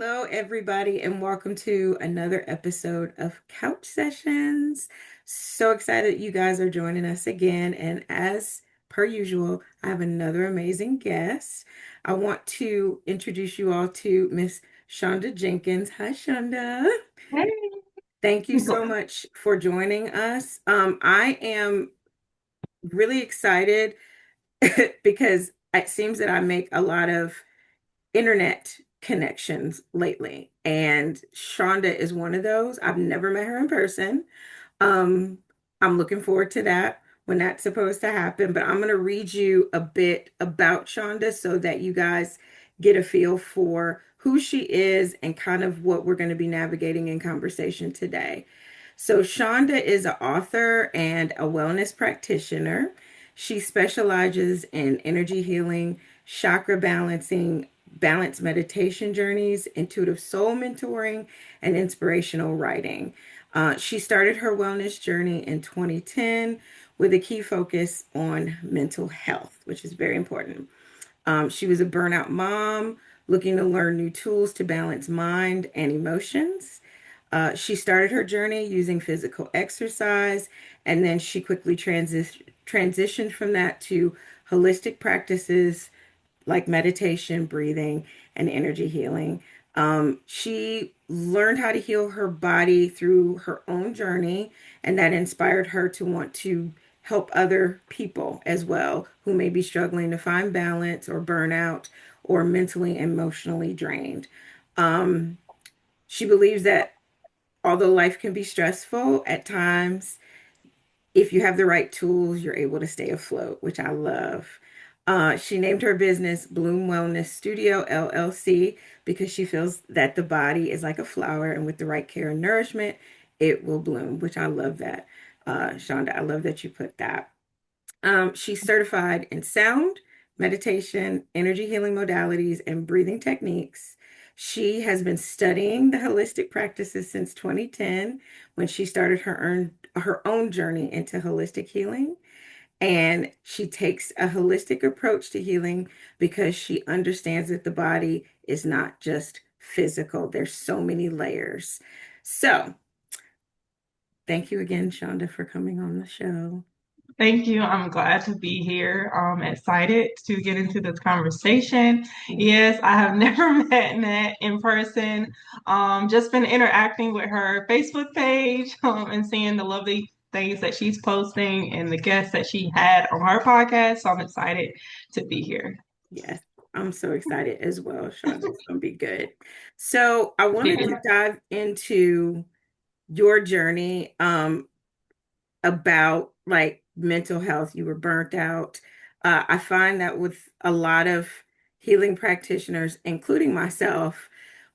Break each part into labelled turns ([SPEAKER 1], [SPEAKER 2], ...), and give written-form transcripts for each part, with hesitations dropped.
[SPEAKER 1] Hello, everybody, and welcome to another episode of Couch Sessions. So excited you guys are joining us again. And as per usual, I have another amazing guest. I want to introduce you all to Miss Shunda Jenkins. Hi, Shunda.
[SPEAKER 2] Hey.
[SPEAKER 1] Thank you so much for joining us. I am really excited because it seems that I make a lot of internet connections lately, and Shonda is one of those. I've never met her in person. Um, I'm looking forward to that when that's supposed to happen, but I'm going to read you a bit about Shonda so that you guys get a feel for who she is and kind of what we're going to be navigating in conversation today. So, Shonda is an author and a wellness practitioner. She specializes in energy healing, chakra balancing, balanced meditation journeys, intuitive soul mentoring, and inspirational writing. She started her wellness journey in 2010 with a key focus on mental health, which is very important. She was a burnout mom looking to learn new tools to balance mind and emotions. She started her journey using physical exercise, and then she quickly transitioned from that to holistic practices like meditation, breathing, and energy healing. She learned how to heal her body through her own journey, and that inspired her to want to help other people as well who may be struggling to find balance or burnout or mentally and emotionally drained. Um, she believes that although life can be stressful at times, if you have the right tools, you're able to stay afloat, which I love. She named her business Bloom Wellness Studio LLC because she feels that the body is like a flower, and with the right care and nourishment, it will bloom, which I love that. Shonda, I love that you put that. She's certified in sound, meditation, energy healing modalities, and breathing techniques. She has been studying the holistic practices since 2010 when she started her own journey into holistic healing. And she takes a holistic approach to healing because she understands that the body is not just physical. There's so many layers. So, thank you again, Shonda, for coming on the show.
[SPEAKER 2] Thank you. I'm glad to be here. I'm excited to get into this conversation. Yes, I have never met Nat in person. Just been interacting with her Facebook page, and seeing the lovely things that she's posting and the guests that she had on her podcast. So I'm excited to be here.
[SPEAKER 1] Yes, I'm so excited as well, Shonda. It's gonna be good. So I wanted to dive into your journey about like mental health. You were burnt out. I find that with a lot of healing practitioners, including myself,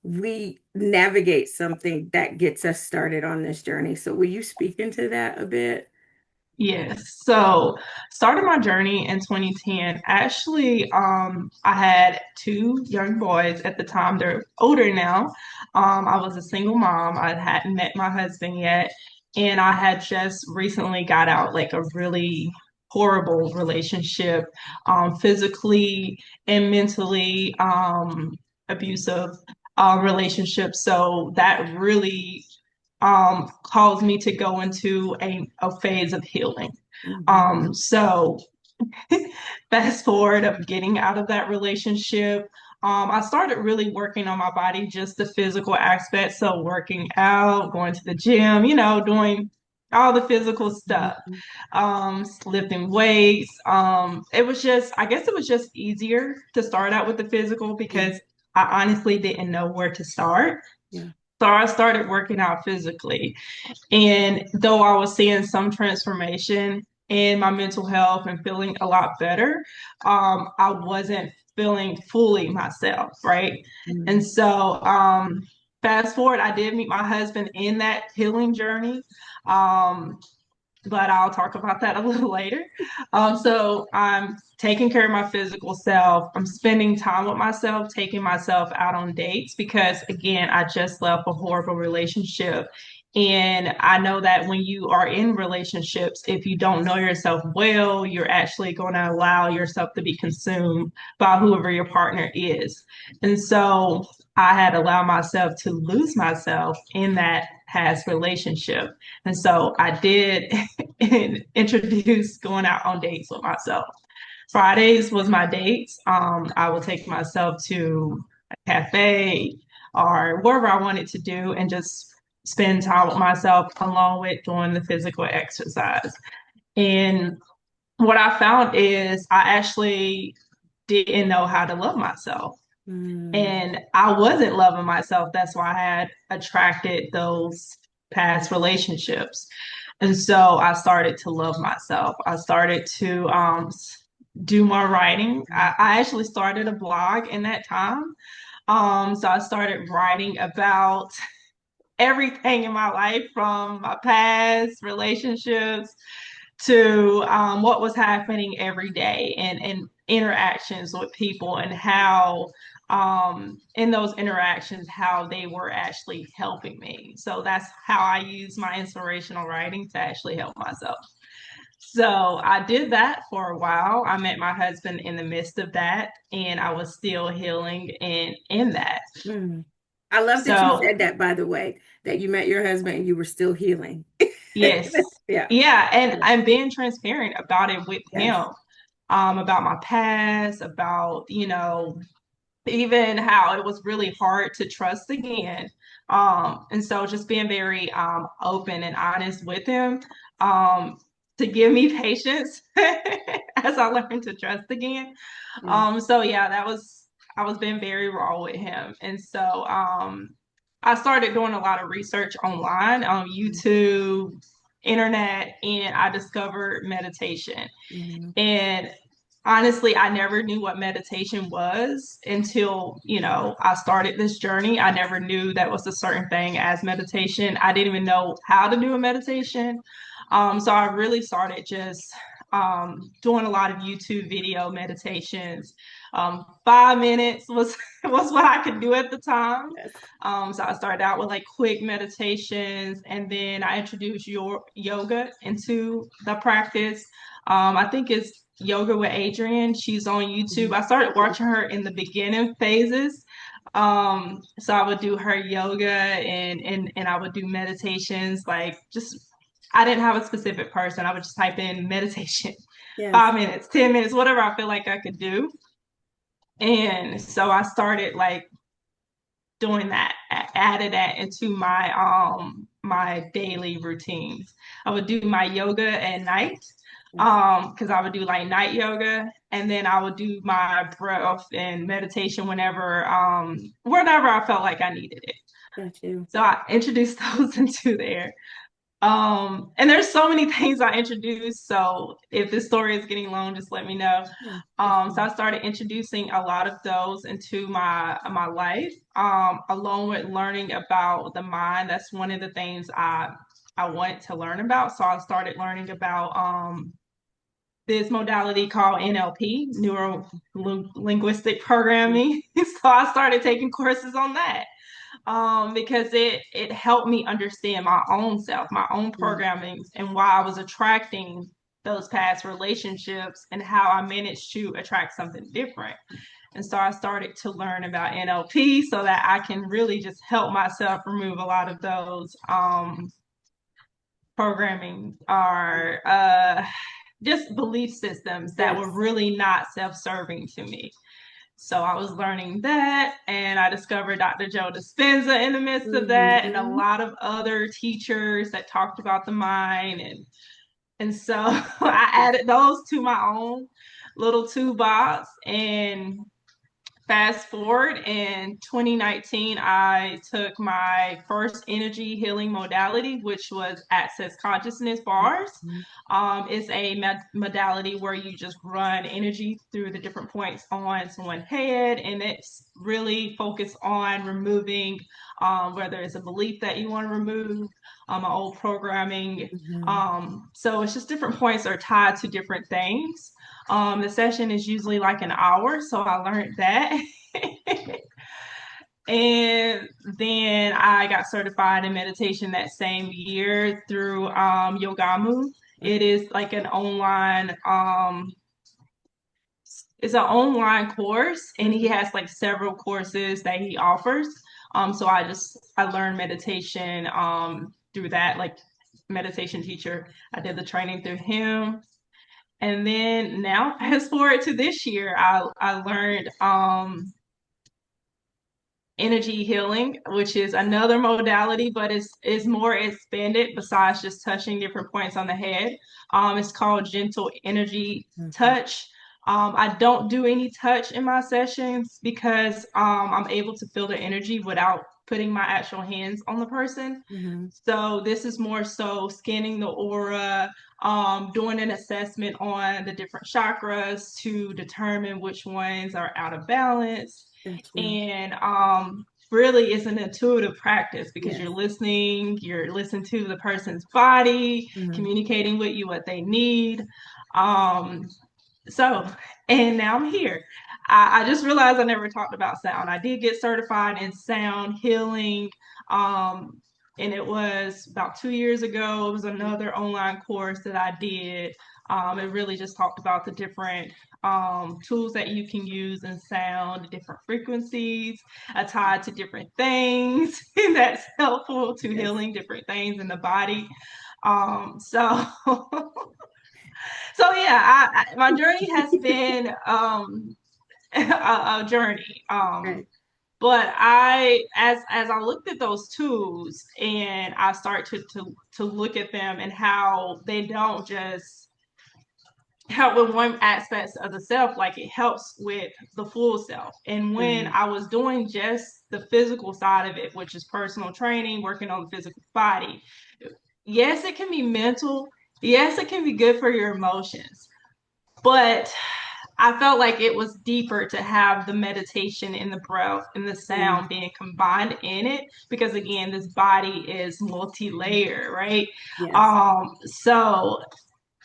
[SPEAKER 1] we navigate something that gets us started on this journey. So will you speak into that a bit?
[SPEAKER 2] Yes. So started my journey in 2010. Actually, I had two young boys at the time. They're older now. I was a single mom. I hadn't met my husband yet. And I had just recently got out like a really horrible relationship, physically and mentally abusive relationship. So that really caused me to go into a phase of healing.
[SPEAKER 1] Mhm.
[SPEAKER 2] So fast forward of getting out of that relationship, I started really working on my body, just the physical aspect. So working out, going to the gym, doing all the physical stuff,
[SPEAKER 1] Mhm.
[SPEAKER 2] lifting weights. It was just, I guess it was just easier to start out with the physical
[SPEAKER 1] Yeah,
[SPEAKER 2] because I honestly didn't know where to start.
[SPEAKER 1] yeah.
[SPEAKER 2] So I started working out physically. And though I was seeing some transformation in my mental health and feeling a lot better, I wasn't feeling fully myself, right? And
[SPEAKER 1] Mhm.
[SPEAKER 2] so, fast forward, I did meet my husband in that healing journey. But I'll talk about that a little later. So I'm taking care of my physical self. I'm spending time with myself, taking myself out on dates because, again, I just left a horrible relationship And I know that when you are in relationships, if you don't know yourself well, you're actually going to allow yourself to be consumed by whoever your partner is. And so I had allowed myself to lose myself in that past relationship. And so I did introduce going out on dates with myself. Fridays was my dates. I would take myself to a cafe or wherever I wanted to do and just spend time with myself along with doing the physical exercise. And what I found is I actually didn't know how to love myself.
[SPEAKER 1] Mm,
[SPEAKER 2] And I wasn't loving myself. That's why I had attracted those past relationships. And so I started to love myself. I started to do more writing. I actually started a blog in that time. So I started writing about everything in my life from my past relationships to what was happening every day and interactions with people and how in those interactions how they were actually helping me. So that's how I use my inspirational writing to actually help myself. So I did that for a while. I met my husband in the midst of that, and I was still healing in that.
[SPEAKER 1] mm. I love that you
[SPEAKER 2] So
[SPEAKER 1] said that, by the way, that you met your husband and you were still healing.
[SPEAKER 2] yes,
[SPEAKER 1] Yeah.
[SPEAKER 2] yeah, and
[SPEAKER 1] Yeah.
[SPEAKER 2] I'm being transparent about it with
[SPEAKER 1] Yes.
[SPEAKER 2] him, about my past, about even how it was really hard to trust again. And so just being very open and honest with him um, to give me patience as I learned to trust again.
[SPEAKER 1] Yes.
[SPEAKER 2] So yeah, I was being very raw with him. And so I started doing a lot of research online on YouTube, internet, and I discovered meditation.
[SPEAKER 1] Mm-hmm.
[SPEAKER 2] And honestly, I never knew what meditation was until, I started this journey. I never knew that was a certain thing as meditation. I didn't even know how to do a meditation. So I really started just doing a lot of YouTube video meditations. 5 minutes was was what I could do at the time.
[SPEAKER 1] Yes.
[SPEAKER 2] So I started out with like quick meditations, and then I introduced your yoga into the practice. I think it's Yoga with Adrienne. She's on YouTube.
[SPEAKER 1] Mhm.
[SPEAKER 2] I started watching her in the beginning phases. So I would do her yoga and I would do meditations, like just I didn't have a specific person. I would just type in meditation,
[SPEAKER 1] Yes.
[SPEAKER 2] 5 minutes, 10 minutes, whatever I feel like I could do. And so I started like doing that, added that into my daily routines. I would do my yoga at night
[SPEAKER 1] Yes.
[SPEAKER 2] because I would do like night yoga, and then I would do my breath and meditation whenever I felt like I needed it.
[SPEAKER 1] Got you.
[SPEAKER 2] So I introduced those into there. And there's so many things I introduced. So if this story is getting long, just let me know.
[SPEAKER 1] Yeah. That's
[SPEAKER 2] So I
[SPEAKER 1] fine.
[SPEAKER 2] started introducing a lot of those into my life, along with learning about the mind. That's one of the things I wanted to learn about. So I started learning about this modality called NLP, neuro linguistic programming. So I started taking courses on that because it helped me understand my own self, my own
[SPEAKER 1] Yeah.
[SPEAKER 2] programming, and why I was attracting those past relationships and how I managed to attract something different. And so I started to learn about NLP so that I can really just help myself remove a lot of those programming or just belief systems that were
[SPEAKER 1] Yes.
[SPEAKER 2] really not self-serving to me. So I was learning that, and I discovered Dr. Joe Dispenza in the midst of that, and a
[SPEAKER 1] Mm-hmm.
[SPEAKER 2] lot of other teachers that talked about the mind, and so I added those to my own little toolbox. And fast forward in 2019, I took my first energy healing modality, which was access consciousness bars.
[SPEAKER 1] Mm-hmm.
[SPEAKER 2] It's a modality where you just run energy through the different points on someone's head, and it's really focused on removing whether it's a belief that you want to remove, an old programming.
[SPEAKER 1] Mm-hmm.
[SPEAKER 2] So it's just different points are tied to different things. The session is usually like an hour, so I learned that. And then I got certified in meditation that same year through Yogamu. It is like an online it's an online course, and he
[SPEAKER 1] Mhm.
[SPEAKER 2] has like several courses that he offers. So I learned meditation through that, like meditation teacher. I did the training through him. And then now fast forward to this year, I learned energy healing, which is another modality, but it's more expanded besides just touching different points on the head. It's called gentle energy
[SPEAKER 1] Mhm.
[SPEAKER 2] touch. I don't do any touch in my sessions because I'm able to feel the energy without putting my actual hands on the person.
[SPEAKER 1] Mhm.
[SPEAKER 2] So this is more so scanning the aura, doing an assessment on the different chakras to determine which ones are out of balance.
[SPEAKER 1] Got you.
[SPEAKER 2] And really it's an intuitive practice because
[SPEAKER 1] Yes.
[SPEAKER 2] you're listening to the person's body,
[SPEAKER 1] Mhm.
[SPEAKER 2] communicating with you what they need. Um, so, and now I'm here. I just realized I never talked about sound. I did get certified in sound healing. Um, and it was about 2 years ago. It was another online course that I did. It really just talked about the different tools that you can use in sound, different frequencies tied to different things that's helpful to
[SPEAKER 1] Yes.
[SPEAKER 2] healing different things in the body. So So yeah, my journey has been a journey.
[SPEAKER 1] Right.
[SPEAKER 2] But as I looked at those tools and I start to look at them and how they don't just help with one aspect of the self, like it helps with the full self. And when
[SPEAKER 1] Right.
[SPEAKER 2] I was doing just the physical side of it, which is personal training, working on the physical body, yes, it can be mental. Yes, it can be good for your emotions. But I felt like it was deeper to have the meditation and the breath and the
[SPEAKER 1] Mm.
[SPEAKER 2] sound being combined in it because again, this body is multi-layer, right?
[SPEAKER 1] Yes.
[SPEAKER 2] So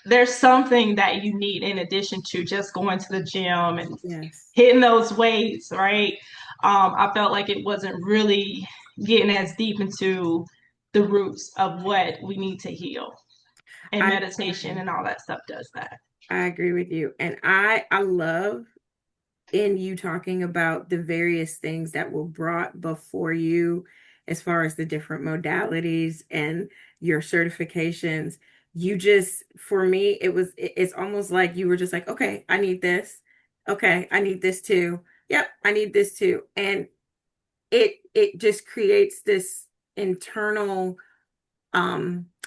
[SPEAKER 2] there's something that you need in addition to just going to the gym and
[SPEAKER 1] Yes.
[SPEAKER 2] hitting those weights, right? I felt like it wasn't really getting as deep into the roots of what we need to heal. And
[SPEAKER 1] I
[SPEAKER 2] meditation
[SPEAKER 1] agree.
[SPEAKER 2] and all that stuff does that.
[SPEAKER 1] I agree with you. And I love in you talking about the various things that were brought before you as far as the different modalities and your certifications. You just, for me, it's almost like you were just like, okay, I need this. Okay, I need this too. Yep, I need this too. And it just creates this internal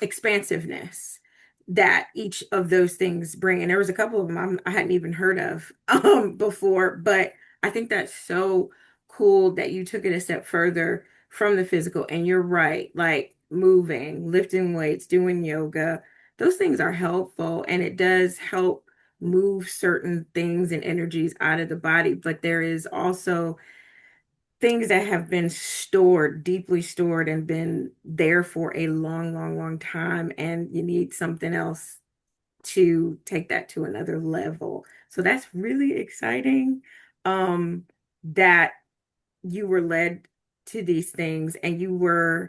[SPEAKER 1] expansiveness that each of those things bring. And there was a couple of them I hadn't even heard of before, but I think that's so cool that you took it a step further from the physical. And you're right, like moving, lifting weights, doing yoga, those things are helpful, and it does help move certain things and energies out of the body. But there is also things that have been stored, deeply stored, and been there for a long, long, long time. And you need something else to take that to another level. So that's really exciting, that you were led to these things and you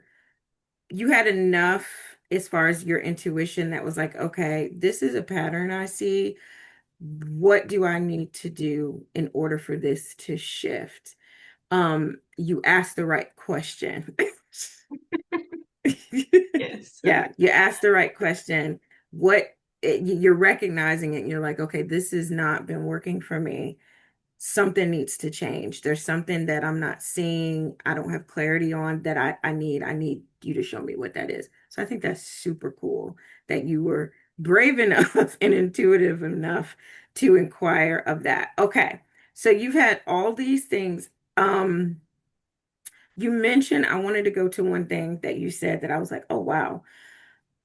[SPEAKER 1] had enough as far as your intuition that was like, okay, this is a pattern I see. What do I need to do in order for this to shift? You asked the right question.
[SPEAKER 2] Yes.
[SPEAKER 1] Yeah, you asked the right question. You're recognizing it and you're like, okay, this has not been working for me. Something needs to change. There's something that I'm not seeing, I don't have clarity on, that I need you to show me what that is. So I think that's super cool that you were brave enough and intuitive enough to inquire of that. Okay. So you've had all these things. You mentioned, I wanted to go to one thing that you said that I was like, oh, wow.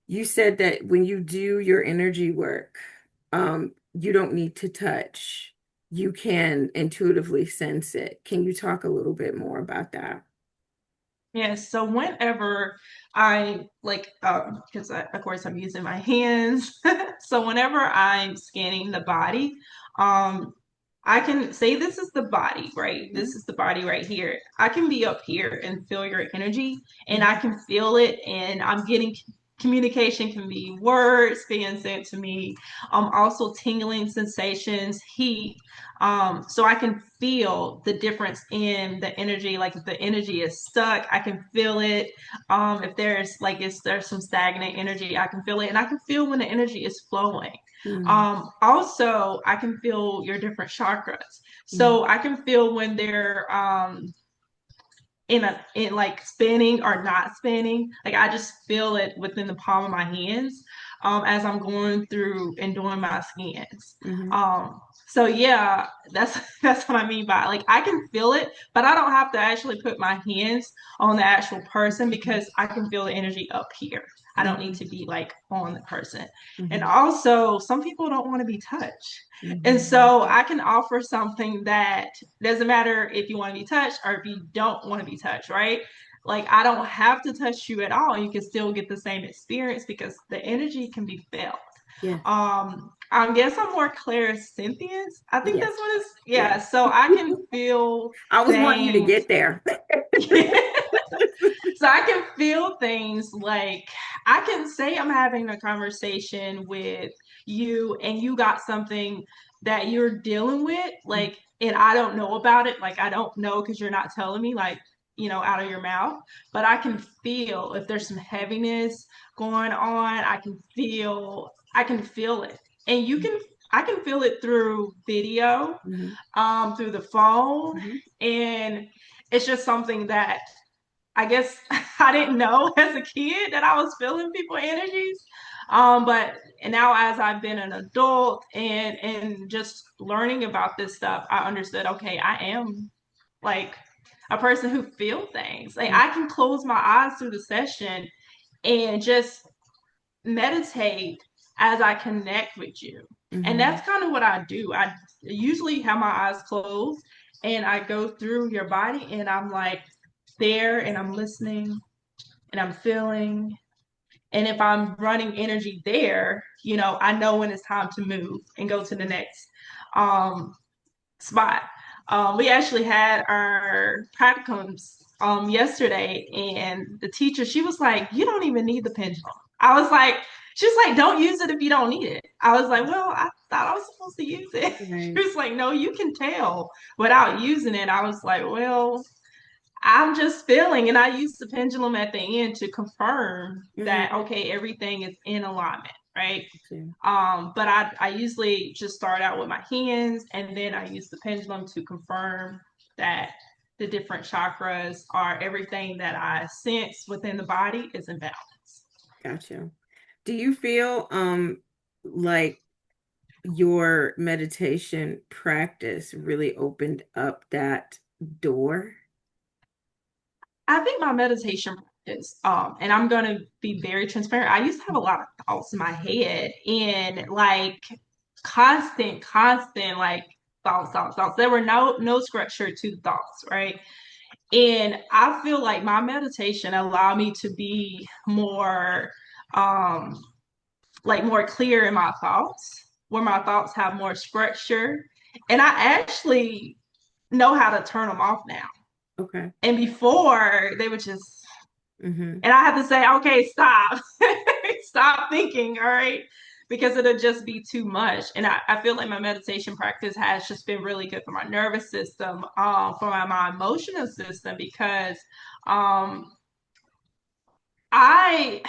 [SPEAKER 1] You said that when you do your energy work, you don't need to touch. You can intuitively sense it. Can you talk a little bit more about that?
[SPEAKER 2] Yes. So whenever I like, because of course I'm using my hands. So whenever I'm scanning the body, um, I can say this is the body, right?
[SPEAKER 1] Mhm.
[SPEAKER 2] This is the body right here. I can be up here and feel your energy, and I
[SPEAKER 1] Mhm.
[SPEAKER 2] can feel it, and I'm getting communication can be words being sent to me. Also tingling sensations, heat. So I can feel the difference in the energy. Like if the energy is stuck, I can feel it. If there's some stagnant energy, I can feel it, and I can feel when the energy is flowing.
[SPEAKER 1] Mhm.
[SPEAKER 2] Also, I can feel your different chakras.
[SPEAKER 1] Mhm.
[SPEAKER 2] So I can feel when they're in like spinning or not spinning. Like I just feel it within the palm of my hands as I'm going through and doing my scans.
[SPEAKER 1] Mhm.
[SPEAKER 2] Um, so yeah, that's that's what I mean by like I can feel it, but I don't have to actually put my hands on the actual person
[SPEAKER 1] Mhm.
[SPEAKER 2] because I can feel the energy up here. I don't need
[SPEAKER 1] Mhm.
[SPEAKER 2] to be like on the person. And
[SPEAKER 1] Mhm.
[SPEAKER 2] also, some people don't want to be touched. And
[SPEAKER 1] Mhm.
[SPEAKER 2] so I can offer something that doesn't matter if you want to be touched or if you don't want to be touched, right? Like I don't have to touch you at all. You can still get the same experience because the energy can be felt.
[SPEAKER 1] Yes.
[SPEAKER 2] I guess I'm more clairsentient. I think
[SPEAKER 1] Yes.
[SPEAKER 2] that's what it's
[SPEAKER 1] Yes.
[SPEAKER 2] yeah. So I can feel
[SPEAKER 1] I was wanting you to
[SPEAKER 2] things.
[SPEAKER 1] get there.
[SPEAKER 2] So I can feel things like I can say I'm having a conversation with you and you got something that you're dealing with, like, and I don't know about it. Like, I don't know because you're not telling me, like, out of your mouth. But I can feel if there's some heaviness going on. I can feel it. And I can feel it through video,
[SPEAKER 1] Mhm.
[SPEAKER 2] through the phone.
[SPEAKER 1] Mhm.
[SPEAKER 2] And it's just something that I guess I didn't know as a kid that I was feeling people energies. But and now as I've been an adult and just learning about this stuff, I understood, okay, I am like a person who feel things. Like
[SPEAKER 1] Mhm.
[SPEAKER 2] I can close my eyes through the session and just meditate as I connect with you. And
[SPEAKER 1] Mhm.
[SPEAKER 2] that's kind of what I do. I usually have my eyes closed and I go through your body and I'm like there and I'm listening and I'm feeling. And if I'm running energy there, I know when it's time to move and go to the next um, spot. We actually had our practicums yesterday, and the teacher, she was like, "You don't even need the pendulum." I was like, she's like, "Don't use it if you don't need it." I was like, "Well, I thought I was supposed to use it." She
[SPEAKER 1] Right.
[SPEAKER 2] was like, "No, you can tell without using it." I was like, "Well, I'm just feeling," and I use the pendulum at the end to confirm that
[SPEAKER 1] Mhm.
[SPEAKER 2] okay, everything is in alignment, right?
[SPEAKER 1] Too.
[SPEAKER 2] But I usually just start out with my hands and then I use the pendulum to confirm that the different chakras are everything that I sense within the body is in balance.
[SPEAKER 1] Gotcha. Do you feel like your meditation practice really opened up that door?
[SPEAKER 2] I think my meditation practice, and I'm gonna be very transparent. I used to have a lot of thoughts in my head and like constant like thoughts. There were no structure to the thoughts, right? And I feel like my meditation allowed me to be more um more clear in my thoughts, where my thoughts have more structure. And I actually know how to turn them off now.
[SPEAKER 1] Okay.
[SPEAKER 2] And before they would just
[SPEAKER 1] Mm-hmm.
[SPEAKER 2] and I have to say, okay, stop. Stop thinking, all right? Because it'll just be too much. And I feel like my meditation practice has just been really good for my nervous system, for my emotional system, because um, I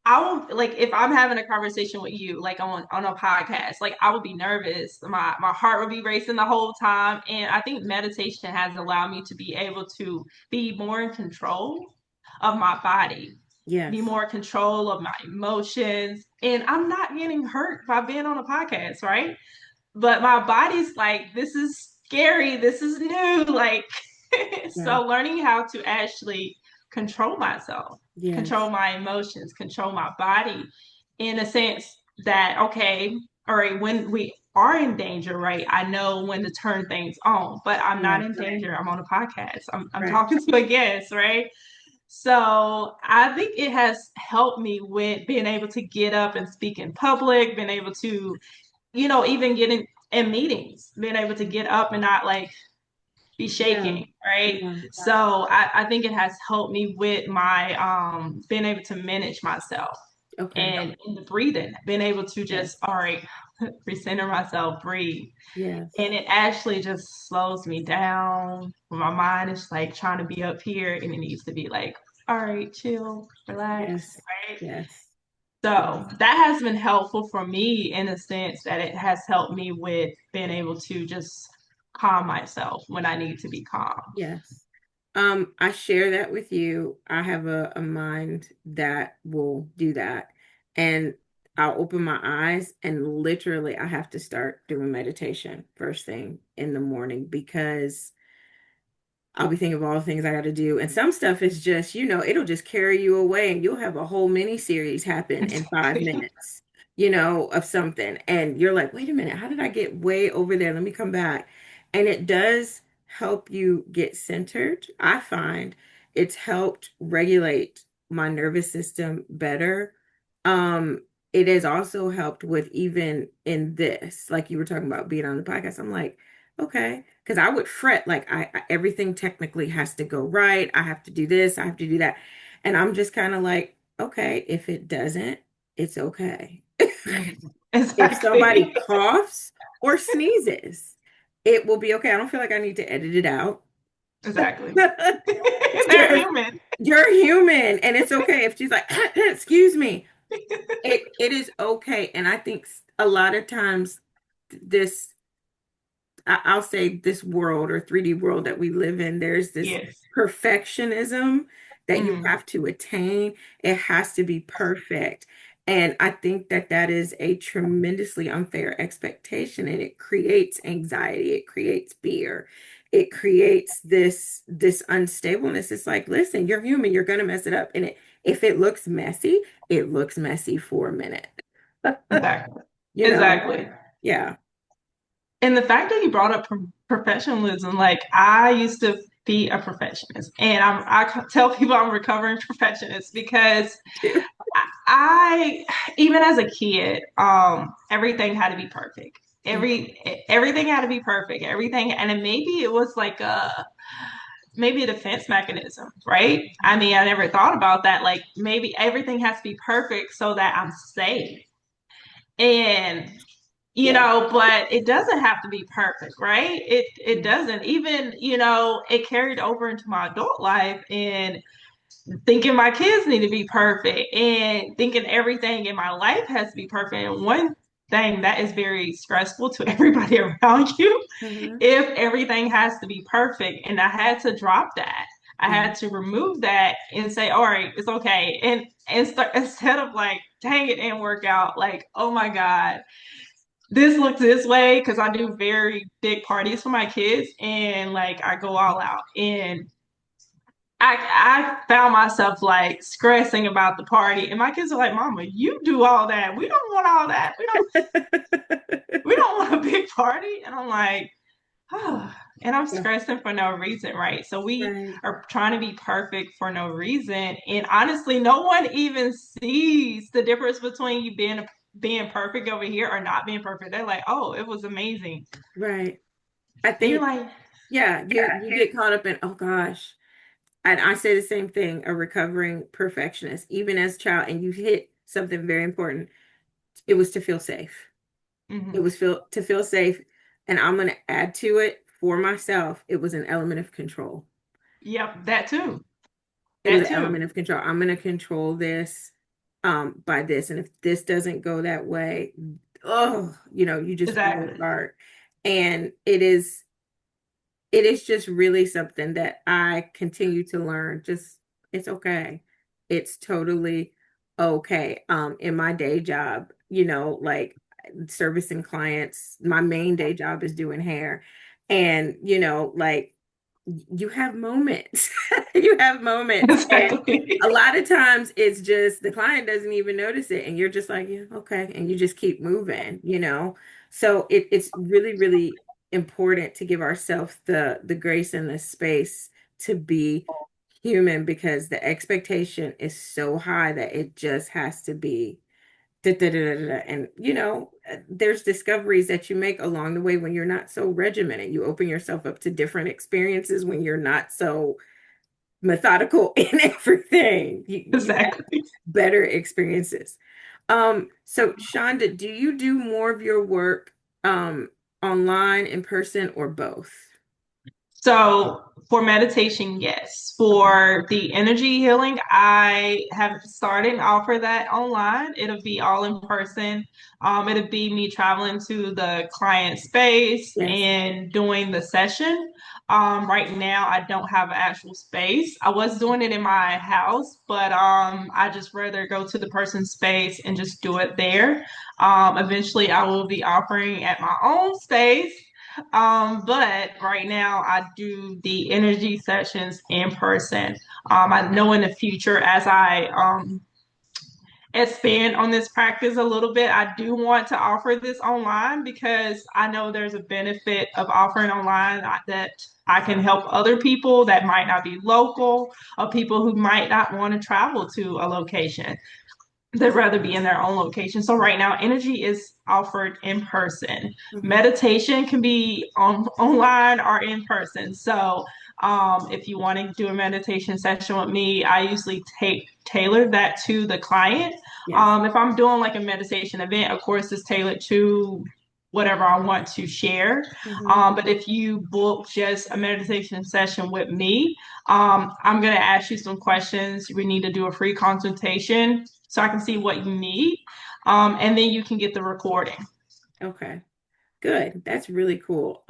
[SPEAKER 2] I will like if I'm having a conversation with you, like on a podcast, like I would be nervous. My heart would be racing the whole time. And I think meditation has allowed me to be able to be more in control of my body, be
[SPEAKER 1] Yes.
[SPEAKER 2] more in control of my emotions. And I'm not getting hurt by being on a podcast, right? But my body's like, this is scary, this is new. Like,
[SPEAKER 1] Yeah.
[SPEAKER 2] so learning how to actually control myself, control
[SPEAKER 1] Yes.
[SPEAKER 2] my emotions, control my body in a sense that, okay, all right, when we are in danger, right? I know when to turn things on, but I'm not
[SPEAKER 1] Right.
[SPEAKER 2] in danger. I'm on a podcast. I'm
[SPEAKER 1] Right.
[SPEAKER 2] talking to a guest, right? So I think it has helped me with being able to get up and speak in public, being able to even getting in meetings, being able to get up and not like be
[SPEAKER 1] Yeah.
[SPEAKER 2] shaking, right?
[SPEAKER 1] Yeah.
[SPEAKER 2] So I think it has helped me with my being able to manage myself
[SPEAKER 1] Okay.
[SPEAKER 2] and in the breathing, being able to just,
[SPEAKER 1] Yes.
[SPEAKER 2] all right, recenter myself, breathe.
[SPEAKER 1] Yes.
[SPEAKER 2] And it actually just slows me down. My mind is like trying to be up here and it needs to be like, all right, chill, relax,
[SPEAKER 1] Yes.
[SPEAKER 2] right?
[SPEAKER 1] Yes. Yes.
[SPEAKER 2] So that has been helpful for me in the sense that it has helped me with being able to just calm myself when I need to be calm.
[SPEAKER 1] Yes. I share that with you. I have a mind that will do that. And I'll open my eyes and literally I have to start doing meditation first thing in the morning because I'll be thinking of all the things I got to do. And some stuff is just, it'll just carry you away and you'll have a whole mini series happen in five
[SPEAKER 2] Exactly.
[SPEAKER 1] minutes, of something. And you're like, wait a minute, how did I get way over there? Let me come back. And it does help you get centered. I find it's helped regulate my nervous system better. Um, it has also helped with even in this, like you were talking about being on the podcast. I'm like, okay, because I would fret like everything technically has to go right. I have to do this, I have to do that. And I'm just kind of like, okay, if it doesn't, it's okay. If somebody
[SPEAKER 2] Exactly.
[SPEAKER 1] coughs or sneezes, it will be okay. I don't feel like I need to edit it out.
[SPEAKER 2] Exactly.
[SPEAKER 1] It's
[SPEAKER 2] They're
[SPEAKER 1] just
[SPEAKER 2] human.
[SPEAKER 1] you're human and it's okay if she's like, excuse me. It is okay. And I think a lot of times this I'll say this world or 3D world that we live in, there's this
[SPEAKER 2] Yes.
[SPEAKER 1] perfectionism that you
[SPEAKER 2] Mm,
[SPEAKER 1] have to attain. It has to be perfect. And I think that that is a tremendously unfair expectation and it creates anxiety, it creates fear. It creates this unstableness. It's like, listen, you're human, you're gonna mess it up. And if it looks messy, it looks messy for a minute.
[SPEAKER 2] exactly.
[SPEAKER 1] You know,
[SPEAKER 2] Exactly.
[SPEAKER 1] yeah.
[SPEAKER 2] And the fact that you brought up professionalism, like I used to be a perfectionist, and tell people I'm a recovering perfectionist because I even as a kid, everything had to be perfect. Everything had to be perfect. Everything, and then maybe it was like maybe a defense mechanism, right? I mean, I never thought about that. Like maybe everything has to be perfect so that I'm safe. And
[SPEAKER 1] Yeah.
[SPEAKER 2] but it doesn't have to be perfect, right? It
[SPEAKER 1] Yeah.
[SPEAKER 2] doesn't. Even, it carried over into my adult life and thinking my kids need to be perfect and thinking everything in my life has to be perfect. And one thing that is very stressful to everybody around you
[SPEAKER 1] Mhm.
[SPEAKER 2] if everything has to be perfect. And I had to drop that. I
[SPEAKER 1] Yeah.
[SPEAKER 2] had to remove that and say, all right, it's okay. And start, instead of like, dang, it didn't work out, like, oh my God, this looks this way, because I do very big parties for my kids and like I go all out. And I found myself like stressing about the party. And my kids are like, Mama, you do all that. We don't want all that. We don't want a big party. And I'm like, oh, and I'm
[SPEAKER 1] Yeah.
[SPEAKER 2] stressing for no reason, right? So we
[SPEAKER 1] Right.
[SPEAKER 2] are trying to be perfect for no reason. And honestly, no one even sees the difference between you being perfect over here or not being perfect. They're like, oh, it was amazing.
[SPEAKER 1] Right. I
[SPEAKER 2] And you're
[SPEAKER 1] think,
[SPEAKER 2] like,
[SPEAKER 1] yeah, you get caught up in, oh gosh. And I say the same thing, a recovering perfectionist, even as a child, and you hit something very important. It was to feel safe. It
[SPEAKER 2] mm-hmm.
[SPEAKER 1] was to feel safe. And I'm gonna add to it for myself, it was an element of control.
[SPEAKER 2] Yep, that too.
[SPEAKER 1] It was
[SPEAKER 2] That
[SPEAKER 1] an
[SPEAKER 2] too.
[SPEAKER 1] element of control. I'm gonna control this by this. And if this doesn't go that way, oh, you just fall
[SPEAKER 2] Exactly.
[SPEAKER 1] apart. And it is just really something that I continue to learn. Just it's okay. It's totally okay. In my day job, like servicing clients, my main day job is doing hair. And, like you have moments. You have moments. And
[SPEAKER 2] Exactly.
[SPEAKER 1] a lot of times it's just the client doesn't even notice it. And you're just like, yeah, okay. And you just keep moving. So it's really, really important to give ourselves the grace and the space to be human because the expectation is so high that it just has to be Da, da, da, da, da. And there's discoveries that you make along the way when you're not so regimented. You open yourself up to different experiences when you're not so methodical in everything. You have
[SPEAKER 2] Exactly.
[SPEAKER 1] better experiences. So Shonda, do you do more of your work online, in person, or both?
[SPEAKER 2] So for meditation, yes.
[SPEAKER 1] Okay.
[SPEAKER 2] For the energy healing, I have started and offer that online. It'll be all in person. It'll be me traveling to the client space
[SPEAKER 1] Yes.
[SPEAKER 2] and doing the session. Right now, I don't have an actual space. I was doing it in my house, but I just rather go to the person's space and just do it there. Eventually, I will be offering at my own space, but right now I do the energy sessions in person. I know in the future as I expand on this practice a little bit, I do want to offer this online because I know there's a benefit of offering online that I can help other people that might not be local or people who might not want to travel to a location. They'd rather be in their own location. So right now, energy is offered in person.
[SPEAKER 1] Hmm.
[SPEAKER 2] Meditation can be online or in person. So if you want to do a meditation session with me, I usually tailor that to the client.
[SPEAKER 1] Yes.
[SPEAKER 2] If I'm doing like a meditation event, of course, it's tailored to whatever I want to share.
[SPEAKER 1] Hmm.
[SPEAKER 2] But if you book just a meditation session with me, I'm going to ask you some questions. We need to do a free consultation so I can see what you need. And then you can get the recording.
[SPEAKER 1] Okay. Good. That's really cool.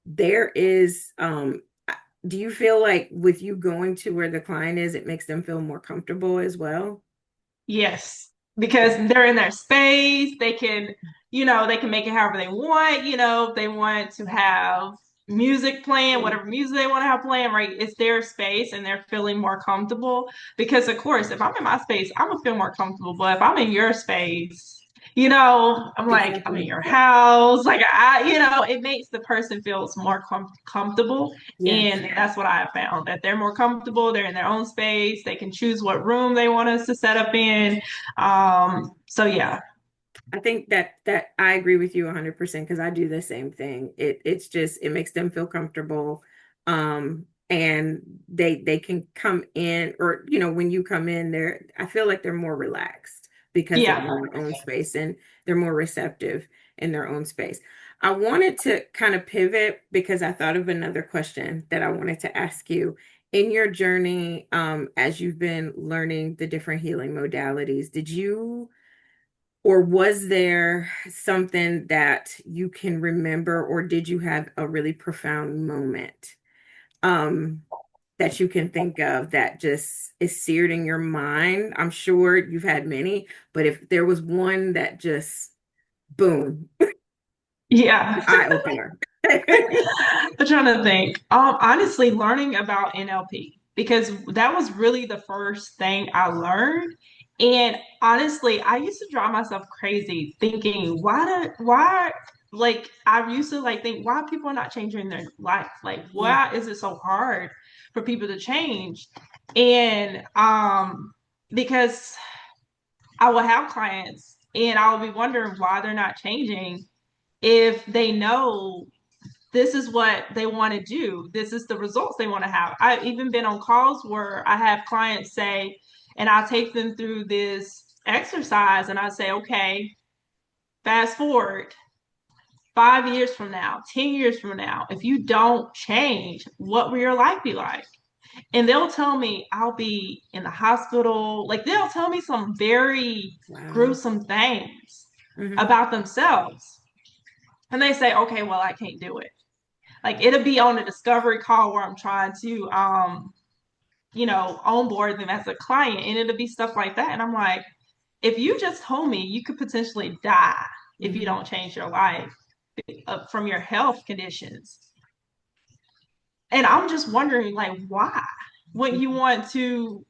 [SPEAKER 1] There is, do you feel like with you going to where the client is, it makes them feel more comfortable as well?
[SPEAKER 2] Yes, because they're in their space. They can make it however they want. If they want to have music playing,
[SPEAKER 1] Yeah.
[SPEAKER 2] whatever music they want to have playing, right? It's their space and they're feeling more comfortable. Because, of course, if I'm in my space, I'm going to feel more comfortable. But if I'm in your space, I'm like, I'm in
[SPEAKER 1] Exactly.
[SPEAKER 2] your house. Like, it makes the person feel more comfortable.
[SPEAKER 1] Yes.
[SPEAKER 2] And that's what I have found that they're more comfortable. They're in their own space. They can choose what room they want us to set up in. So yeah,
[SPEAKER 1] I think that I agree with you 100% because I do the same thing. It's just it makes them feel comfortable. And they can come in, or when you come in there, I feel like they're more relaxed because they're
[SPEAKER 2] yeah,
[SPEAKER 1] in their own space and they're more receptive in their own space. I wanted to kind of pivot because I thought of another question that I wanted to ask you. In your journey, as you've been learning the different healing modalities, did you or was there something that you can remember, or did you have a really profound moment um, that you can think of that just is seared in your mind? I'm sure you've had many, but if there was one that just, boom,
[SPEAKER 2] yeah.
[SPEAKER 1] eye opener.
[SPEAKER 2] I'm trying to think. Honestly, learning about NLP because that was really the first thing I learned. And honestly, I used to drive myself crazy thinking, like I used to like think why people are not changing their life. Like,
[SPEAKER 1] Yeah.
[SPEAKER 2] why is it so hard for people to change? And because I will have clients and I will be wondering why they're not changing if they know this is what they want to do. This is the results they want to have. I've even been on calls where I have clients say, and I take them through this exercise and I say, okay, fast forward 5 years from now, 10 years from now, if you don't change, what will your life be like? And they'll tell me I'll be in the hospital. Like they'll tell me some very
[SPEAKER 1] Wow.
[SPEAKER 2] gruesome things
[SPEAKER 1] Hmm.
[SPEAKER 2] about themselves. And they say, okay, well, I can't do it. Like it'll be on a discovery call where I'm trying to onboard them as a client and it'll be stuff like that. And I'm like, if you just told me you could potentially die if you
[SPEAKER 1] Hmm.
[SPEAKER 2] don't change your life from your health conditions. And I'm just wondering like why wouldn't you want to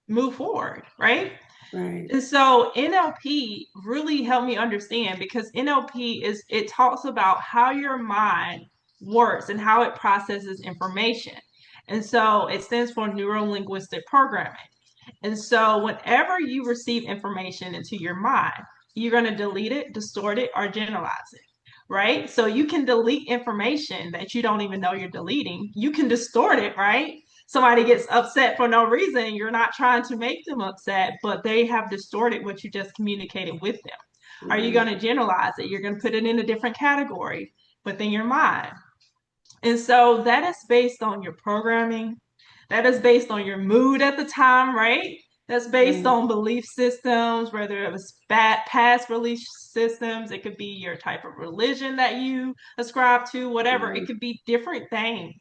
[SPEAKER 2] move forward, right?
[SPEAKER 1] Right.
[SPEAKER 2] And so NLP really helped me understand because NLP it talks about how your mind works and how it processes information. And so it stands for neuro linguistic programming. And so whenever you receive information into your mind, you're going to delete it, distort it, or generalize it. Right. So you can delete information that you don't even know you're deleting. You can distort it, right? Somebody gets upset for no reason. You're not trying to make them upset, but they have distorted what you just communicated with them. Are you going
[SPEAKER 1] Right.
[SPEAKER 2] to generalize it? You're going to put it in a different category within your mind. And so that is based on your programming. That is based on your mood at the time, right? That's based
[SPEAKER 1] Right.
[SPEAKER 2] on belief systems, whether it was bad past belief systems, it could be your type of religion that you ascribe to, whatever. It
[SPEAKER 1] Right.
[SPEAKER 2] could be different things.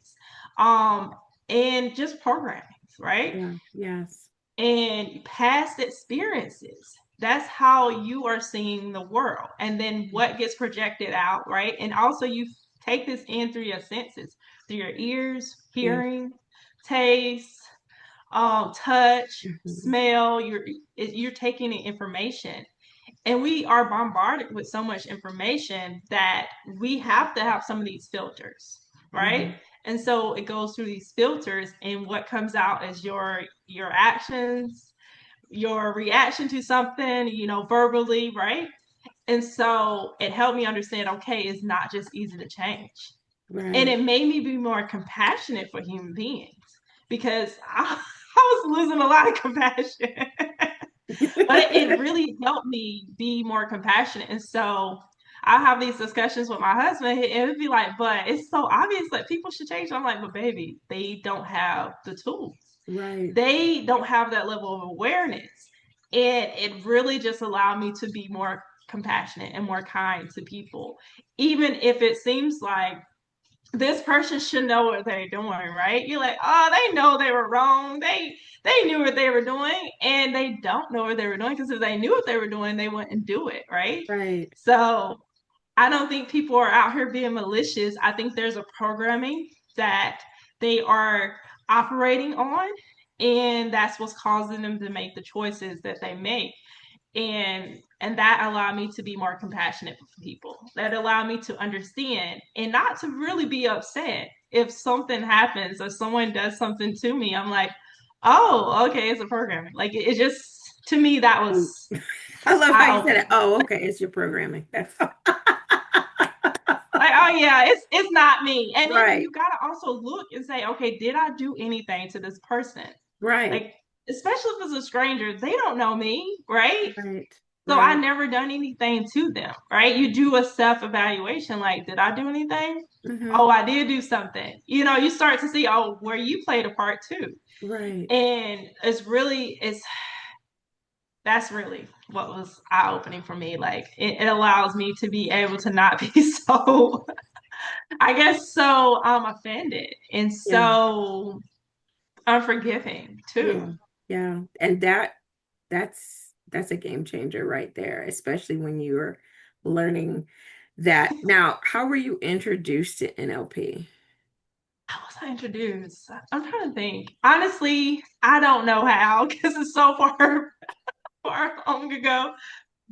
[SPEAKER 2] Um, and just programming, right?
[SPEAKER 1] Yeah. Yes.
[SPEAKER 2] And past experiences. That's how you are seeing the world. And then what gets projected out, right? And also, you take this in through your senses, through your ears,
[SPEAKER 1] Yes.
[SPEAKER 2] hearing, taste, touch,
[SPEAKER 1] Hmm.
[SPEAKER 2] smell. You're taking in information, and we are bombarded with so much information that we have to have some of these filters, right?
[SPEAKER 1] Hmm.
[SPEAKER 2] And so it goes through these filters, and what comes out is your actions, your reaction to something, verbally, right? And so it helped me understand, okay, it's not just easy to change. And
[SPEAKER 1] Right.
[SPEAKER 2] it made me be more compassionate for human beings because I was losing a lot of compassion. But it really helped me be more compassionate. And so I have these discussions with my husband, and it'd be like, but it's so obvious that people should change. I'm like, but baby, they don't have the tools.
[SPEAKER 1] Right.
[SPEAKER 2] They don't have that level of awareness. And it really just allowed me to be more compassionate and more kind to people, even if it seems like this person should know what they're doing, right? You're like, oh, they know they were wrong. They knew what they were doing, and they don't know what they were doing because if they knew what they were doing, they wouldn't do it, right?
[SPEAKER 1] Right.
[SPEAKER 2] So I don't think people are out here being malicious. I think there's a programming that they are operating on, and that's what's causing them to make the choices that they make. And that allowed me to be more compassionate for people. That allowed me to understand and not to really be upset if something happens or someone does something to me. I'm like, oh, okay, it's a programming. Like it just to me that
[SPEAKER 1] Oh,
[SPEAKER 2] was
[SPEAKER 1] I love how
[SPEAKER 2] eye
[SPEAKER 1] you said it.
[SPEAKER 2] opening.
[SPEAKER 1] Oh, okay. It's your programming. That's
[SPEAKER 2] Like, oh yeah, it's not me. And then
[SPEAKER 1] right.
[SPEAKER 2] you gotta also look and say, okay, did I do anything to this person?
[SPEAKER 1] Right.
[SPEAKER 2] Like, especially if it's a stranger, they don't know me, right?
[SPEAKER 1] Right.
[SPEAKER 2] So I
[SPEAKER 1] Right.
[SPEAKER 2] never done anything to them, right? You do a self-evaluation, like, did I do anything?
[SPEAKER 1] Hmm.
[SPEAKER 2] Oh, I did do something. You start to see, oh, where you played a part too.
[SPEAKER 1] Right.
[SPEAKER 2] And it's that's really what was eye-opening for me. Like it allows me to be able to not be so I guess so offended and
[SPEAKER 1] Yeah.
[SPEAKER 2] so unforgiving too.
[SPEAKER 1] Yeah. Yeah. And that's a game changer right there, especially when you're learning that. Now, how were you introduced to NLP?
[SPEAKER 2] How was I introduced? I'm trying to think. Honestly, I don't know how because it's so far long ago.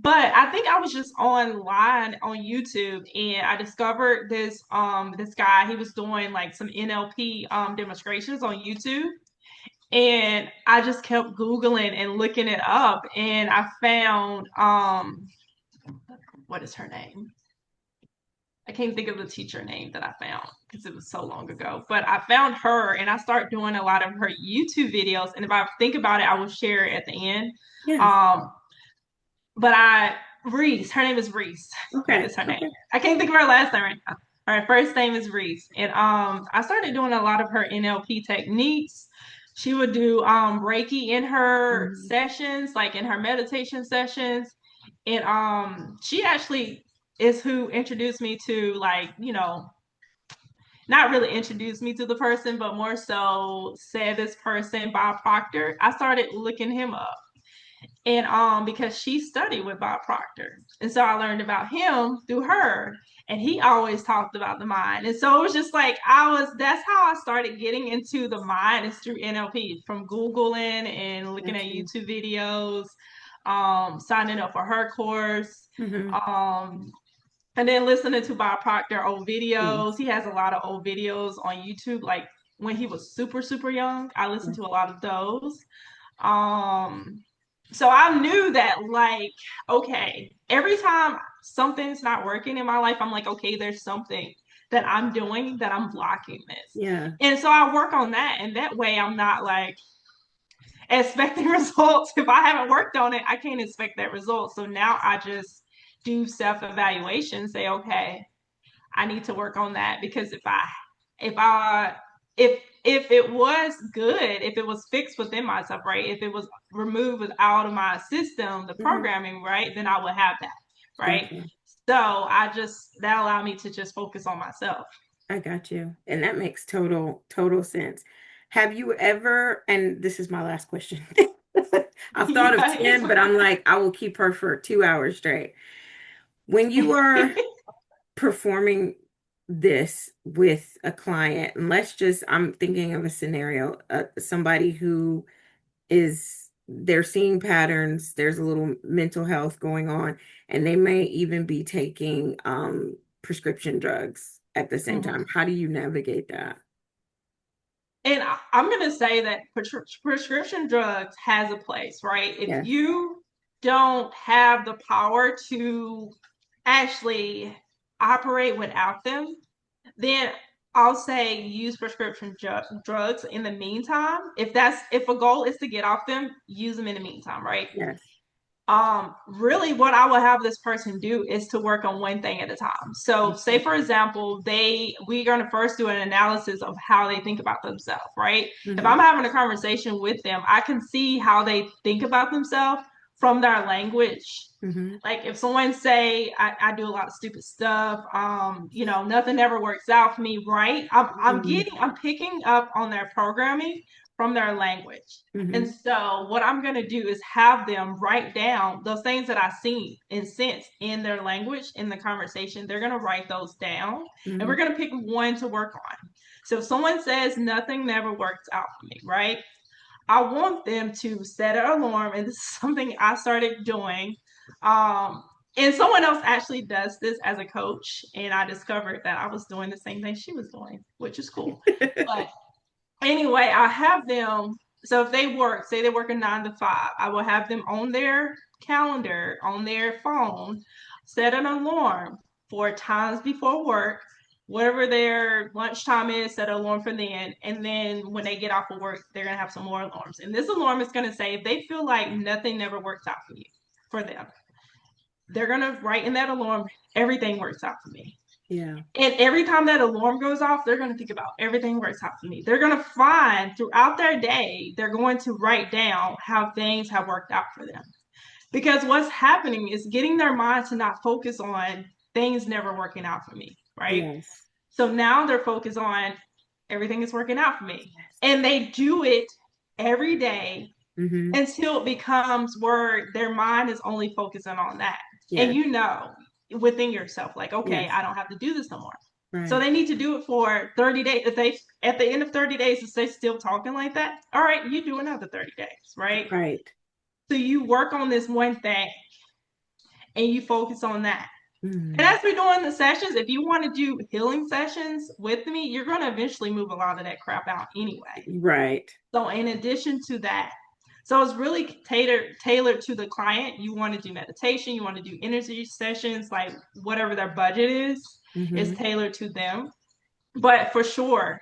[SPEAKER 2] But I think I was just online on YouTube and I discovered this guy. He was doing like some NLP demonstrations on YouTube. And I just kept Googling and looking it up and I found what is her name? I can't think of the teacher name that I found because it was so long ago. But I found her and I start doing a lot of her YouTube videos. And if I think about it, I will share it at the end.
[SPEAKER 1] Yes.
[SPEAKER 2] Um, but Reese, her name is Reese. That
[SPEAKER 1] Okay.
[SPEAKER 2] is her name.
[SPEAKER 1] Okay.
[SPEAKER 2] I can't think of her last name right now. Her first name is Reese. And I started doing a lot of her NLP techniques. She would do Reiki in her
[SPEAKER 1] Mhm.
[SPEAKER 2] sessions, like in her meditation sessions. And she actually is who introduced me to like, not really introduced me to the person, but more so said this person, Bob Proctor. I started looking him up and because she studied with Bob Proctor, and so I learned about him through her, and he always talked about the mind, and so it was just like that's how I started getting into the mind is through NLP from Googling and looking at
[SPEAKER 1] Gotcha.
[SPEAKER 2] YouTube videos, signing up for her course,
[SPEAKER 1] Hmm.
[SPEAKER 2] um, and then listening to Bob Proctor old videos.
[SPEAKER 1] Yes.
[SPEAKER 2] He has a lot of old videos on YouTube, like when he was super young. I listened
[SPEAKER 1] Yes.
[SPEAKER 2] to a lot of those. Um, so I knew that, like, okay, every time something's not working in my life, I'm like, okay, there's something that I'm doing that I'm blocking this.
[SPEAKER 1] Yeah.
[SPEAKER 2] And so I work on that. And that way I'm not like expecting results. If I haven't worked on it, I can't expect that result. So now I just do self evaluation, say, okay, I need to work on that because if I if it was good, if it was fixed within myself, right? If it was removed out of my system, the
[SPEAKER 1] Hmm.
[SPEAKER 2] programming, right, then I would have that, right?
[SPEAKER 1] Gotcha.
[SPEAKER 2] So I just that allowed me to just focus on myself.
[SPEAKER 1] I got you. And that makes total sense. Have you ever, and this is my last question. I've thought of
[SPEAKER 2] Yeah, it's
[SPEAKER 1] 10, but I'm like, I will keep her for 2 hours straight. When you are performing this with a client, and let's just, I'm thinking of a scenario, somebody who they're seeing patterns, there's a little mental health going on, and they may even be taking prescription drugs at the same time.
[SPEAKER 2] Mhm.
[SPEAKER 1] How do you navigate that?
[SPEAKER 2] And I'm going to say that prescription drugs has a place, right? If
[SPEAKER 1] Yes.
[SPEAKER 2] you don't have the power to actually operate without them, then I'll say use drugs in the meantime. If a goal is to get off them, use them in the meantime, right?
[SPEAKER 1] Yes.
[SPEAKER 2] Really what I will have this person do is to work on one thing at a time. So say
[SPEAKER 1] Okay.
[SPEAKER 2] for example, we're going to first do an analysis of how they think about themselves, right? If I'm
[SPEAKER 1] Mm-hmm.
[SPEAKER 2] having a conversation with them, I can see how they think about themselves from their language.
[SPEAKER 1] Mm-hmm.
[SPEAKER 2] Like if someone say I do a lot of stupid stuff, nothing ever works out for me, right? I'm picking up on their programming from their language. And
[SPEAKER 1] Mm-hmm.
[SPEAKER 2] so what I'm going to do is have them write down those things that I see and sense in their language in the conversation. They're going to write those down and
[SPEAKER 1] Mm-hmm.
[SPEAKER 2] we're going to pick one to work on. So if someone says nothing never works out for me, right? I want them to set an alarm, and this is something I started doing. Um, and someone else actually does this as a coach, and I discovered that I was doing the same thing she was doing, which is cool. But anyway, I have them. So if they work, say they work a 9 to 5, I will have them on their calendar, on their phone, set an alarm for times before work, whatever their lunchtime is, set an alarm for then. And then when they get off of work, they're gonna have some more alarms. And this alarm is gonna say if they feel like nothing never works out for you, for them, they're gonna write in that alarm, everything works out for me.
[SPEAKER 1] Yeah.
[SPEAKER 2] And every time that alarm goes off, they're going to think about everything works out for me. They're going to find throughout their day, they're going to write down how things have worked out for them. Because what's happening is getting their mind to not focus on things never working out for me, right?
[SPEAKER 1] Yes.
[SPEAKER 2] So now they're focused on everything is working out for me.
[SPEAKER 1] Yes.
[SPEAKER 2] And they do it every day
[SPEAKER 1] Mm-hmm.
[SPEAKER 2] until it becomes where their mind is only focusing on that. And
[SPEAKER 1] Yes.
[SPEAKER 2] you know within yourself, like, okay,
[SPEAKER 1] Yes.
[SPEAKER 2] I don't have to do this no more. So
[SPEAKER 1] Right.
[SPEAKER 2] they need to do it for 30 days. If they at the end of 30 days, if they still talking like that, all right, you do another 30 days, right?
[SPEAKER 1] Right.
[SPEAKER 2] So you work on this one thing and you focus on that. And
[SPEAKER 1] Mm-hmm.
[SPEAKER 2] as we're doing the sessions, if you want to do healing sessions with me, you're going to eventually move a lot of that crap out anyway.
[SPEAKER 1] Right.
[SPEAKER 2] So in addition to that, so it's really tailored to the client. You want to do meditation, you want to do energy sessions, like whatever their budget is
[SPEAKER 1] Mm-hmm.
[SPEAKER 2] tailored to them. But for sure,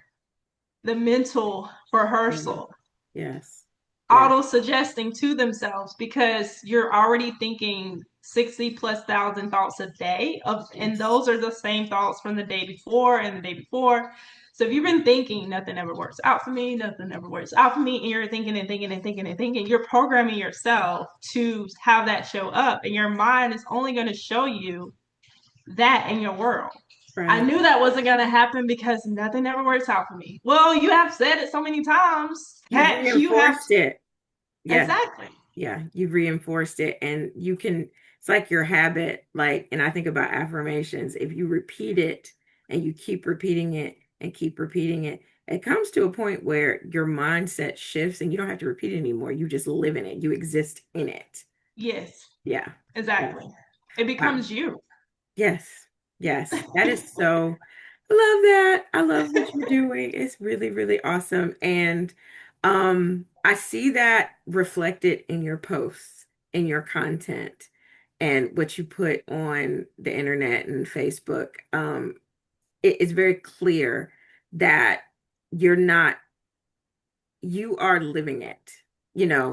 [SPEAKER 2] the mental
[SPEAKER 1] Yeah.
[SPEAKER 2] rehearsal,
[SPEAKER 1] Yes. Yes.
[SPEAKER 2] auto suggesting to themselves because you're already thinking 60 plus thousand thoughts a day and
[SPEAKER 1] Yes.
[SPEAKER 2] those are the same thoughts from the day before and the day before. So if you've been thinking nothing ever works out for me, nothing ever works out for me, and you're thinking and thinking and thinking and thinking, you're programming yourself to have that show up, and your mind is only going to show you that in your world. I
[SPEAKER 1] Right.
[SPEAKER 2] knew that wasn't going to happen because nothing ever works out for me. Well, you have said it so many times.
[SPEAKER 1] You've
[SPEAKER 2] Heck, you have
[SPEAKER 1] reinforced it. Yeah.
[SPEAKER 2] exactly.
[SPEAKER 1] Yeah, you've reinforced it, and you can, it's like your habit. Like, and I think about affirmations. If you repeat it and you keep repeating it and keep repeating it, it comes to a point where your mindset shifts and you don't have to repeat it anymore. You just live in it, you exist in it.
[SPEAKER 2] Yes,
[SPEAKER 1] Yeah. Yeah.
[SPEAKER 2] exactly. It
[SPEAKER 1] Wow.
[SPEAKER 2] becomes you.
[SPEAKER 1] Yes. Yes. That is so, I love that. I love what you're doing. It's really, really awesome. And I see that reflected in your posts, in your content, and what you put on the internet and Facebook. It's very clear that you're not, you are living it,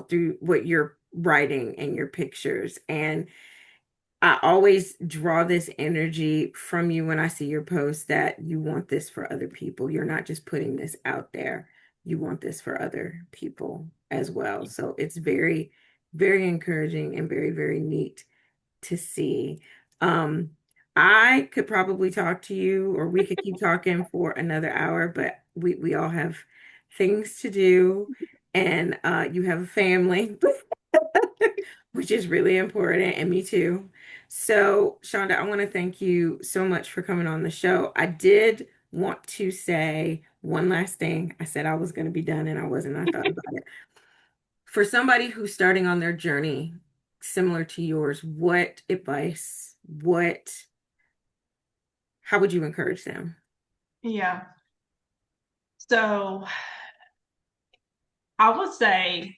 [SPEAKER 1] through what you're writing and your pictures. And I always draw this energy from you when I see your post that you want this for other people. You're not just putting this out there. You want this for other people as well. So it's very, very encouraging and very, very neat to see. Um, I could probably talk to you, or we could keep talking for another hour, but we all have things to do, and you have a family, which is really important, and me too. So, Shonda, I want to thank you so much for coming on the show. I did want to say one last thing. I said I was going to be done, and I wasn't. I thought about it. For somebody who's starting on their journey similar to yours, what advice, how would you encourage them?
[SPEAKER 2] Yeah. So I would say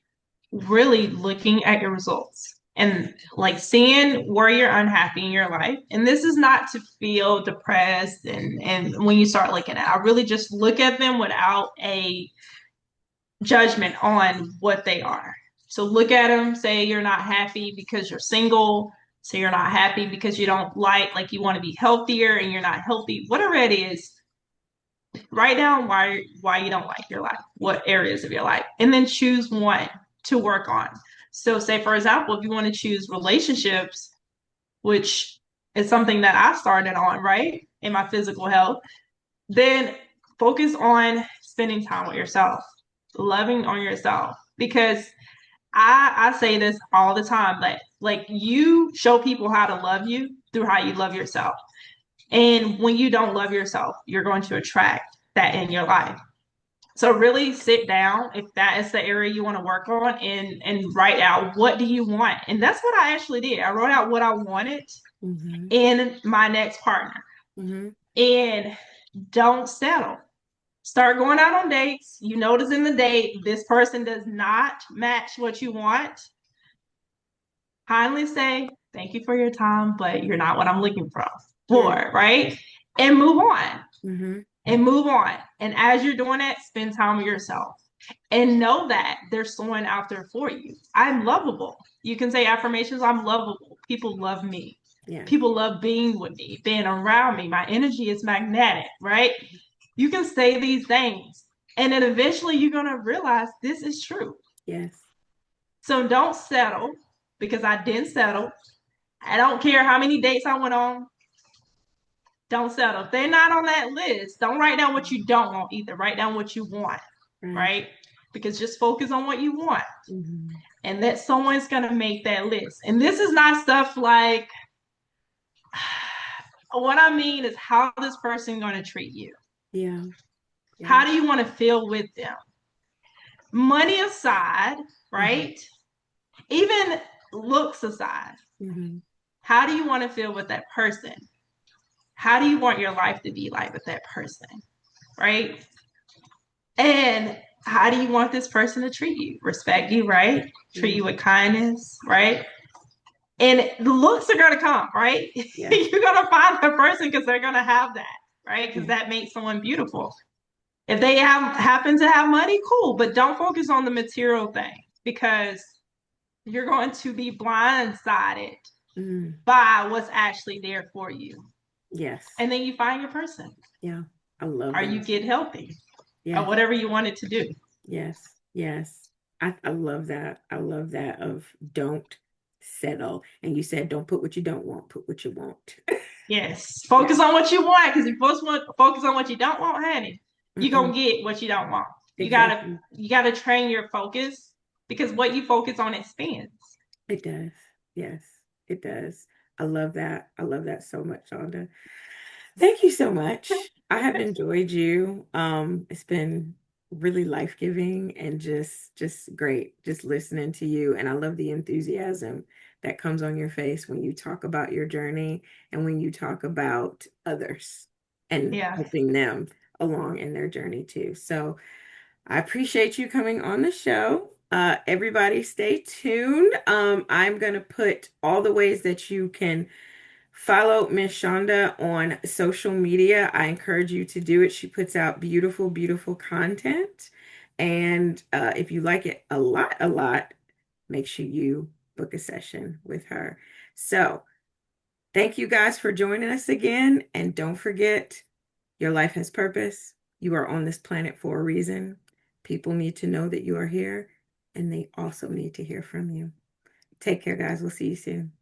[SPEAKER 2] really looking at your results and like seeing where you're unhappy in your life. And this is not to feel depressed and when you start looking at, I really just look at them without a judgment on what they are. So look at them, say you're not happy because you're single, say you're not happy because you don't like you want to be healthier and you're not healthy, whatever it is, write down why you don't like your life, what areas of your life, and then choose one to work on. So say for example, if you want to choose relationships, which is something that I started on, right? In my physical health, then focus on spending time with yourself, loving on yourself. Because I say this all the time, that like you show people how to love you through how you love yourself. And when you don't love yourself, you're going to attract that in your life. So really sit down if that is the area you want to work on and write out what do you want. And that's what I actually did. I wrote out what I wanted
[SPEAKER 1] Mm-hmm.
[SPEAKER 2] in my next partner.
[SPEAKER 1] Mm-hmm.
[SPEAKER 2] And don't settle. Start going out on dates. You notice in the date this person does not match what you want. Kindly say, thank you for your time, but you're not what I'm looking
[SPEAKER 1] Mm-hmm.
[SPEAKER 2] for, right? And move on.
[SPEAKER 1] Mm-hmm.
[SPEAKER 2] And move on. And as you're doing that, spend time with yourself and know that there's someone out there for you. I'm lovable. You can say affirmations, I'm lovable. People love me.
[SPEAKER 1] Yes.
[SPEAKER 2] People love being with me, being around me. My energy is magnetic, right? You can say these things. And then eventually you're going to realize this is true.
[SPEAKER 1] Yes.
[SPEAKER 2] So don't settle because I didn't settle. I don't care how many dates I went on. Don't settle. If they're not on that list, don't write down what you don't want either. Write down what you want,
[SPEAKER 1] Right.
[SPEAKER 2] right? Because just focus on what you want.
[SPEAKER 1] Mm-hmm.
[SPEAKER 2] And that someone's going to make that list. And this is not stuff like, what I mean is how this person going to treat you.
[SPEAKER 1] Yeah. Yeah.
[SPEAKER 2] How do you want to feel with them? Money aside,
[SPEAKER 1] Mm-hmm.
[SPEAKER 2] right? Even looks aside,
[SPEAKER 1] Mm-hmm.
[SPEAKER 2] how do you want to feel with that person? How do you want your life to be like with that person, right? And how do you want this person to treat you? Respect you, right? Treat
[SPEAKER 1] Yeah.
[SPEAKER 2] you with kindness, right? And the looks are gonna come, right?
[SPEAKER 1] Yes.
[SPEAKER 2] You're gonna find the person because they're gonna have that, right? Because
[SPEAKER 1] Yeah.
[SPEAKER 2] that makes someone beautiful. If they happen to have money, cool, but don't focus on the material thing because you're going to be blindsided
[SPEAKER 1] Mm.
[SPEAKER 2] by what's actually there for you.
[SPEAKER 1] Yes.
[SPEAKER 2] And then you find your person,
[SPEAKER 1] Yeah. I love
[SPEAKER 2] or you
[SPEAKER 1] that.
[SPEAKER 2] get healthy, or
[SPEAKER 1] Yes.
[SPEAKER 2] whatever you wanted to do.
[SPEAKER 1] Yes. Yes. I love that. I love that of don't settle. And you said don't put what you don't want, put what you want.
[SPEAKER 2] Yes,
[SPEAKER 1] Yeah.
[SPEAKER 2] focus on what you want because if you focus on what you don't want, honey, you're gonna
[SPEAKER 1] Mm-mm.
[SPEAKER 2] get what you don't want.
[SPEAKER 1] Exactly.
[SPEAKER 2] You gotta train your focus because what you focus on expands.
[SPEAKER 1] It does. Yes, it does. I love that. I love that so much, Shonda. Thank you so much. I have enjoyed you. It's been really life-giving and just great just listening to you. And I love the enthusiasm that comes on your face when you talk about your journey and when you talk about others and
[SPEAKER 2] Yeah,
[SPEAKER 1] helping them along in their journey too. So I appreciate you coming on the show. Everybody stay tuned. I'm going to put all the ways that you can follow Miss Shonda on social media. I encourage you to do it. She puts out beautiful, beautiful content. And if you like it a lot, make sure you book a session with her. So, thank you guys for joining us again. And don't forget, your life has purpose. You are on this planet for a reason. People need to know that you are here, and they also need to hear from you. Take care, guys. We'll see you soon.